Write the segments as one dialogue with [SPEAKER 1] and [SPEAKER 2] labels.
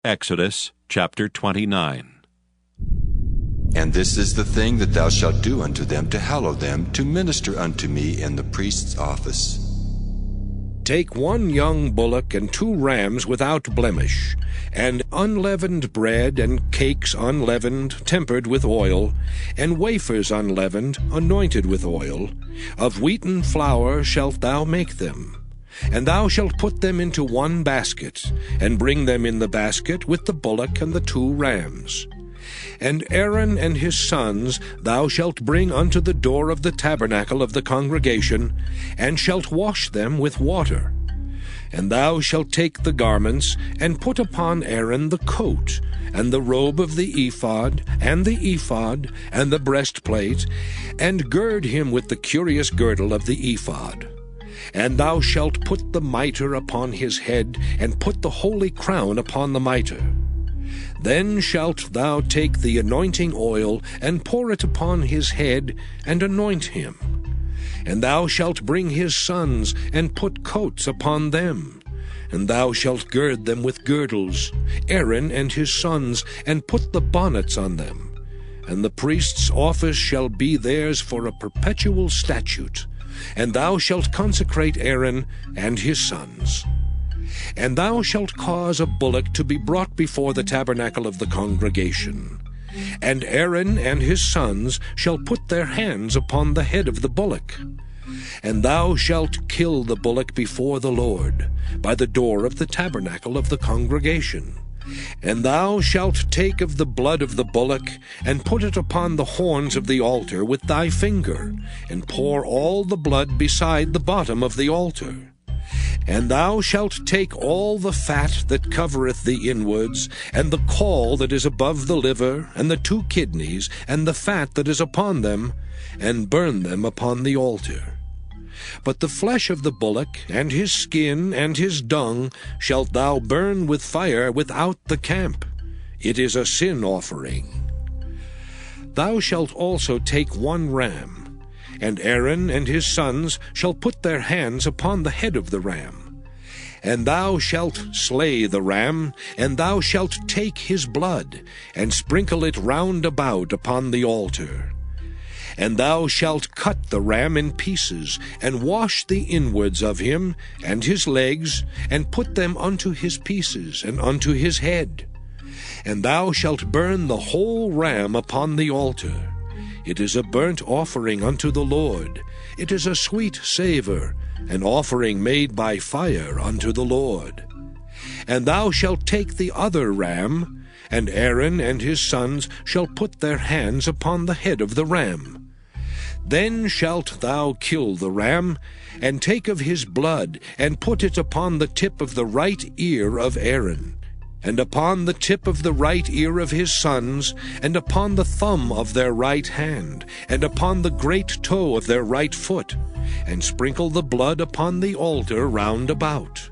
[SPEAKER 1] Exodus chapter 29.
[SPEAKER 2] And this is the thing that thou shalt do unto them to hallow them, to minister unto me in the priest's office.
[SPEAKER 3] Take 1 young bullock and 2 rams without blemish, and unleavened bread and cakes unleavened, tempered with oil, and wafers unleavened, anointed with oil. Of wheaten flour shalt thou make them. And thou shalt put them into 1 basket, and bring them in the basket with the bullock and the 2 rams. And Aaron and his sons thou shalt bring unto the door of the tabernacle of the congregation, and shalt wash them with water. And thou shalt take the garments, and put upon Aaron the coat, and the robe of the ephod, and the breastplate, and gird him with the curious girdle of the ephod. And thou shalt put the mitre upon his head, and put the holy crown upon the mitre. Then shalt thou take the anointing oil, and pour it upon his head, and anoint him. And thou shalt bring his sons, and put coats upon them. And thou shalt gird them with girdles, Aaron and his sons, and put the bonnets on them. And the priest's office shall be theirs for a perpetual statute. And thou shalt consecrate Aaron and his sons. And thou shalt cause a bullock to be brought before the tabernacle of the congregation. And Aaron and his sons shall put their hands upon the head of the bullock. And thou shalt kill the bullock before the Lord, by the door of the tabernacle of the congregation. And thou shalt take of the blood of the bullock, and put it upon the horns of the altar with thy finger, and pour all the blood beside the bottom of the altar. And thou shalt take all the fat that covereth the inwards, and the caul that is above the liver, and the 2 kidneys, and the fat that is upon them, and burn them upon the altar. But the flesh of the bullock, and his skin, and his dung, shalt thou burn with fire without the camp. It is a sin offering. Thou shalt also take 1 ram, and Aaron and his sons shall put their hands upon the head of the ram. And thou shalt slay the ram, and thou shalt take his blood, and sprinkle it round about upon the altar. And thou shalt cut the ram in pieces, and wash the inwards of him, and his legs, and put them unto his pieces, and unto his head. And thou shalt burn the whole ram upon the altar. It is a burnt offering unto the Lord. It is a sweet savour, an offering made by fire unto the Lord. And thou shalt take the other ram, and Aaron and his sons shall put their hands upon the head of the ram. Then shalt thou kill the ram, and take of his blood, and put it upon the tip of the right ear of Aaron, and upon the tip of the right ear of his sons, and upon the thumb of their right hand, and upon the great toe of their right foot, and sprinkle the blood upon the altar round about.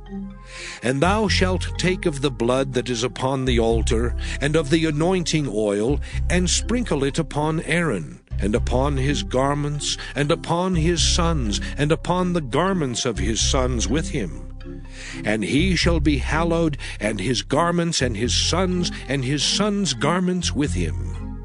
[SPEAKER 3] And thou shalt take of the blood that is upon the altar, and of the anointing oil, and sprinkle it upon Aaron, and upon his garments, and upon his sons, and upon the garments of his sons with him. And he shall be hallowed, and his garments, and his sons' garments with him.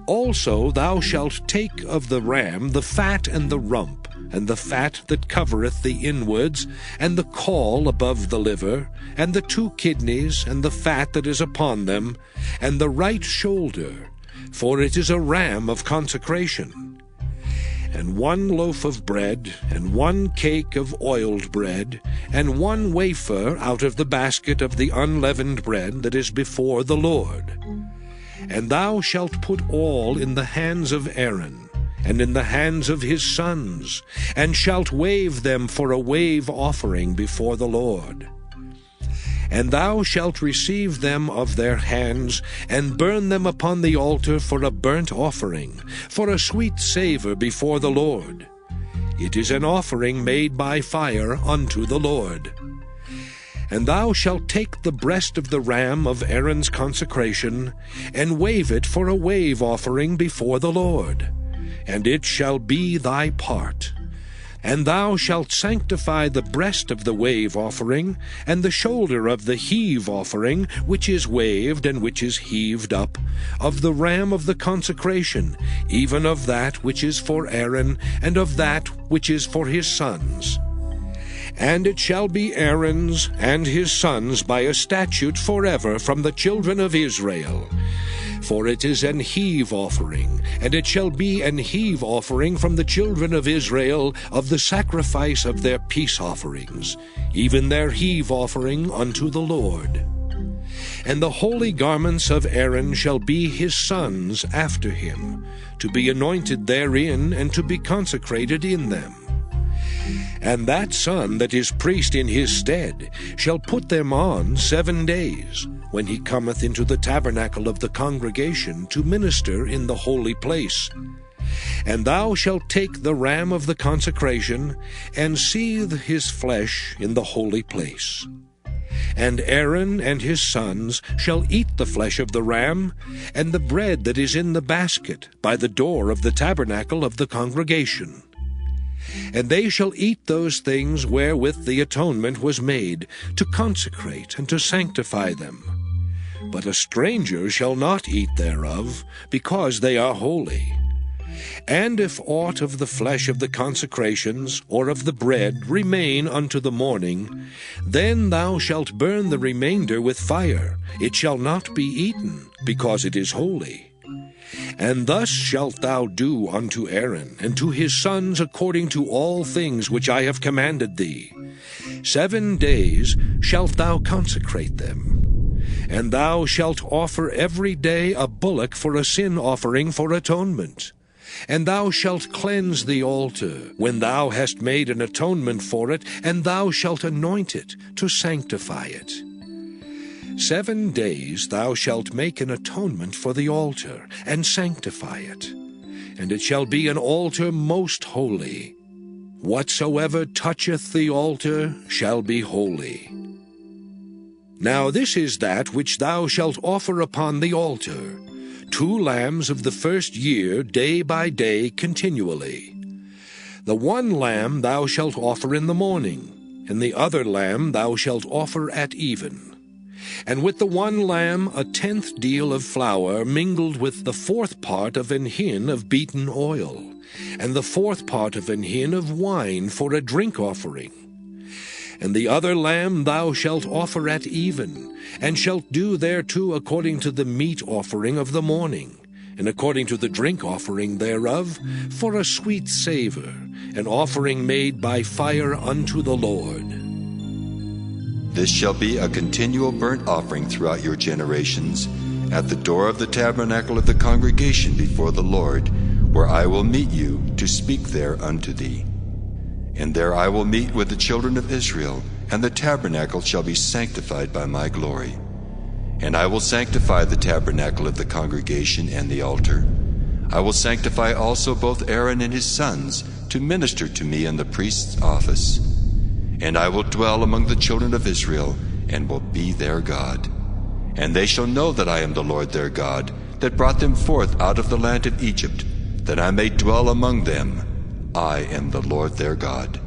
[SPEAKER 3] Also thou shalt take of the ram the fat and the rump, and the fat that covereth the inwards, and the caul above the liver, and the 2 kidneys, and the fat that is upon them, and the right shoulder, for it is a ram of consecration. And 1 loaf of bread, and 1 cake of oiled bread, and 1 wafer out of the basket of the unleavened bread that is before the Lord. And thou shalt put all in the hands of Aaron, and in the hands of his sons, and shalt wave them for a wave offering before the Lord. And thou shalt receive them of their hands, and burn them upon the altar for a burnt offering, for a sweet savour before the Lord. It is an offering made by fire unto the Lord. And thou shalt take the breast of the ram of Aaron's consecration, and wave it for a wave offering before the Lord. And it shall be thy part. And thou shalt sanctify the breast of the wave offering, and the shoulder of the heave offering, which is waved and which is heaved up, of the ram of the consecration, even of that which is for Aaron, and of that which is for his sons. And it shall be Aaron's and his sons by a statute forever from the children of Israel. For it is an heave offering, and it shall be an heave offering from the children of Israel of the sacrifice of their peace offerings, even their heave offering unto the Lord. And the holy garments of Aaron shall be his sons after him, to be anointed therein and to be consecrated in them. And that son that is priest in his stead shall put them on 7 days, when he cometh into the tabernacle of the congregation to minister in the holy place. And thou shalt take the ram of the consecration, and seethe his flesh in the holy place. And Aaron and his sons shall eat the flesh of the ram, and the bread that is in the basket by the door of the tabernacle of the congregation. And they shall eat those things wherewith the atonement was made, to consecrate and to sanctify them. But a stranger shall not eat thereof, because they are holy. And if aught of the flesh of the consecrations, or of the bread, remain unto the morning, then thou shalt burn the remainder with fire. It shall not be eaten, because it is holy. And thus shalt thou do unto Aaron and to his sons according to all things which I have commanded thee. 7 days shalt thou consecrate them. And thou shalt offer every day a bullock for a sin offering for atonement. And thou shalt cleanse the altar when thou hast made an atonement for it, and thou shalt anoint it to sanctify it. 7 days thou shalt make an atonement for the altar, and sanctify it. And it shall be an altar most holy. Whatsoever toucheth the altar shall be holy. Now this is that which thou shalt offer upon the altar: 2 lambs of the first year, day by day, continually. The 1 lamb thou shalt offer in the morning, and the other lamb thou shalt offer at even. And with the 1 lamb 1/10 deal of flour mingled with the 4th part of an hin of beaten oil, and the 4th part of an hin of wine for a drink offering. And the other lamb thou shalt offer at even, and shalt do thereto according to the meat offering of the morning, and according to the drink offering thereof, for a sweet savour, an offering made by fire unto the Lord.
[SPEAKER 2] This shall be a continual burnt offering throughout your generations, at the door of the tabernacle of the congregation before the Lord, where I will meet you to speak there unto thee. And there I will meet with the children of Israel, and the tabernacle shall be sanctified by my glory. And I will sanctify the tabernacle of the congregation and the altar. I will sanctify also both Aaron and his sons to minister to me in the priest's office. And I will dwell among the children of Israel, and will be their God. And they shall know that I am the Lord their God, that brought them forth out of the land of Egypt, that I may dwell among them. I am the Lord their God.